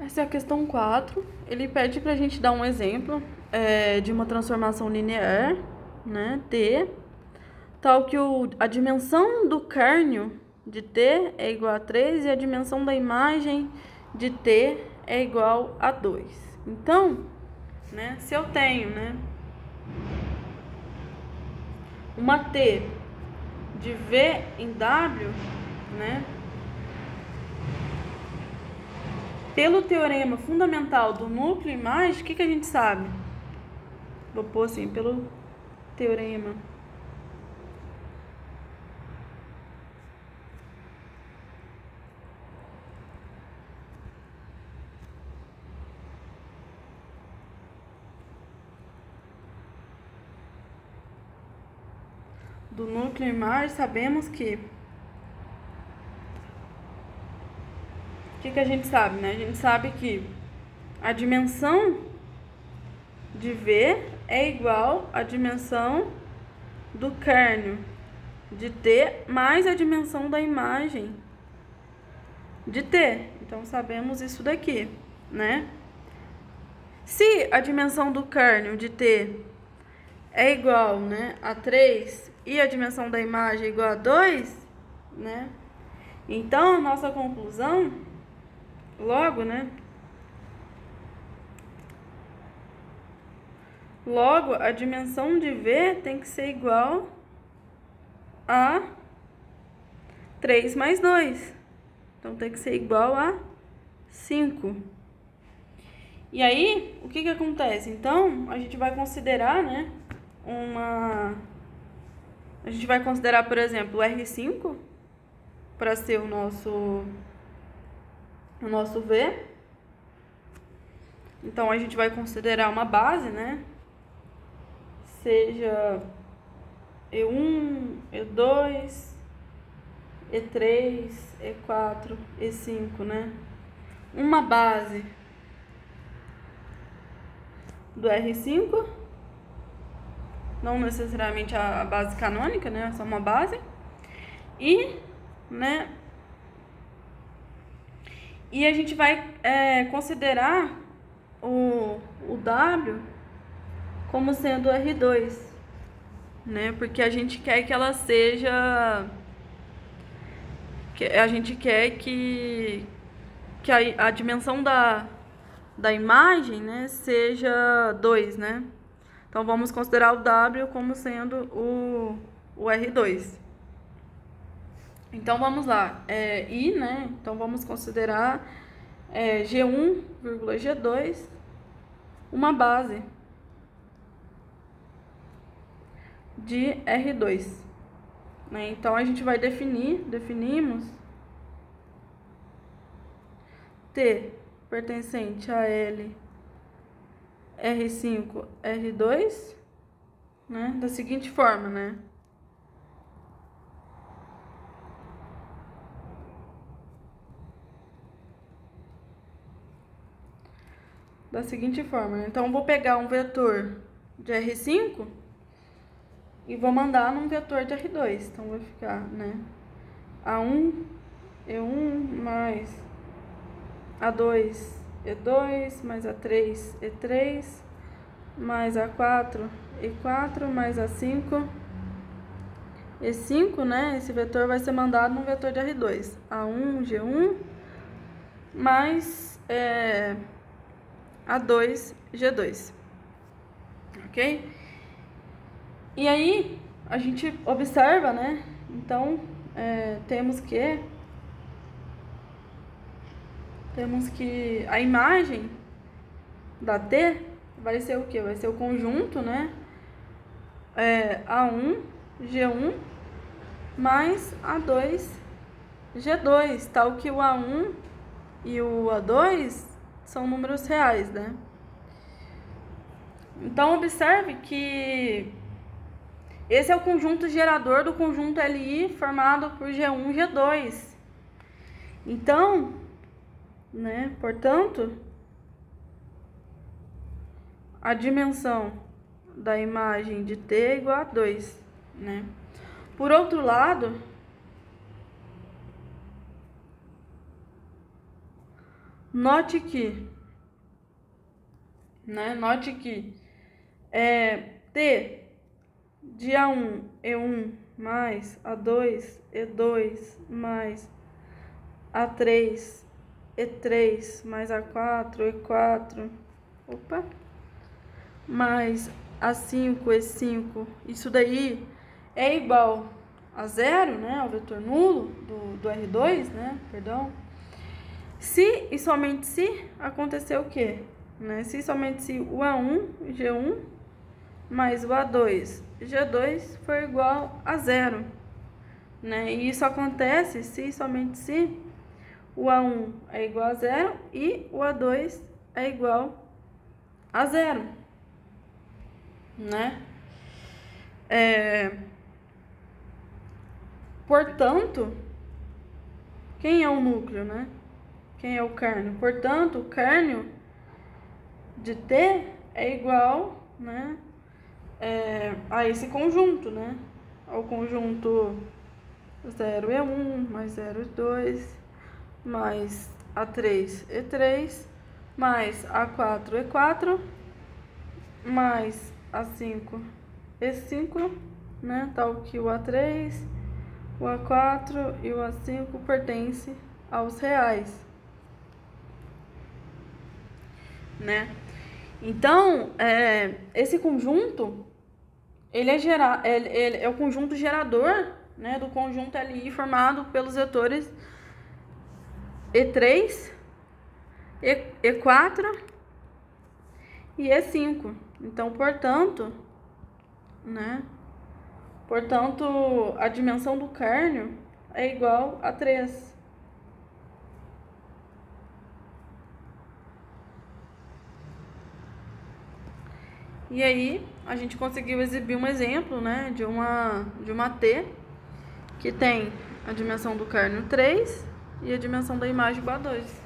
Essa é a questão 4. Ele pede para a gente dar um exemplo de uma transformação linear, né, T, tal que a dimensão do kernel de T é igual a 3 e a dimensão da imagem de T é igual a 2. Então, né, se eu tenho, né, uma T de V em W, né, pelo teorema fundamental do núcleo imagem, o que a gente sabe? Vou pôr assim, pelo teorema do núcleo imagem, sabemos que o que a gente sabe, né? A gente sabe que a dimensão de V é igual à dimensão do kernel de T mais a dimensão da imagem de T. Então, sabemos isso daqui, né? Se a dimensão do kernel de T é igual, né, a 3 e a dimensão da imagem é igual a 2, né? Então, a nossa conclusão, logo, né? Logo, a dimensão de V tem que ser igual a 3 mais 2. Então, tem que ser igual a 5. E aí, o que acontece? Então, a gente vai considerar, né, a gente vai considerar, por exemplo, o R5 para ser o nosso V. Então, a gente vai considerar uma base, né, seja E1, E2, E3, E4, E5, né? Uma base do R5, não necessariamente a base canônica, né? Só uma base. E, né? E a gente vai considerar o W como sendo R2, né? Porque a gente quer que ela seja... A gente quer que a dimensão da imagem, né, seja 2, né? Então, vamos considerar o W como sendo o R2. Então, vamos lá. I, né? Então, vamos considerar G1, G2 uma base de R2. Né? Então, a gente vai definimos T pertencente a L, R5, R2, né? Da seguinte forma, né? Da seguinte forma, né? Então, eu vou pegar um vetor de R5 e vou mandar num vetor de R2. Então, vai ficar, né? A1, E1, mais A2, E2, mais A3, E3, mais A4, E4, mais A5, E5, né? Esse vetor vai ser mandado num vetor de R2. A1, G1, mais A2, G2. Ok? E aí, a gente observa, né? Então, temos que a imagem da T vai ser o quê? Vai ser o conjunto, né? A1, G1, mais A2, G2, tal que o A1 e o A2 são números reais, né? Então, observe que esse é o conjunto gerador do conjunto LI formado por G1 e G2. Então, né, portanto, a dimensão da imagem de T é igual a 2, né? Por outro lado, Note que, né? Note que T de A1, E1 mais A2, E2 mais A3, E3 mais A4, E4, opa, mais A5, E5, isso daí é igual a zero, né, ao vetor nulo do R2, né, perdão, se e somente se acontecer o quê? Né? Se somente se o A1, G1, mais o A2, G2 for igual a zero, né? E isso acontece se e somente se o A1 é igual a zero e o A2 é igual a zero, né? Portanto, quem é o núcleo, né? Quem é o kernel? Portanto, o kernel de T é igual, né, a esse conjunto, né? Ao conjunto 0E1 mais 0E2 mais A3E3 mais A4E4 mais A5E5, né? Tal que o A3, o A4 e o A5 pertencem aos reais, né? Então, esse conjunto, ele é o conjunto gerador, né, do conjunto LI formado pelos vetores E3, E4 e E5. Então, portanto, né, a dimensão do kernel é igual a 3. E aí, a gente conseguiu exibir um exemplo, né, de uma T que tem a dimensão do kernel 3 e a dimensão da imagem igual a 2.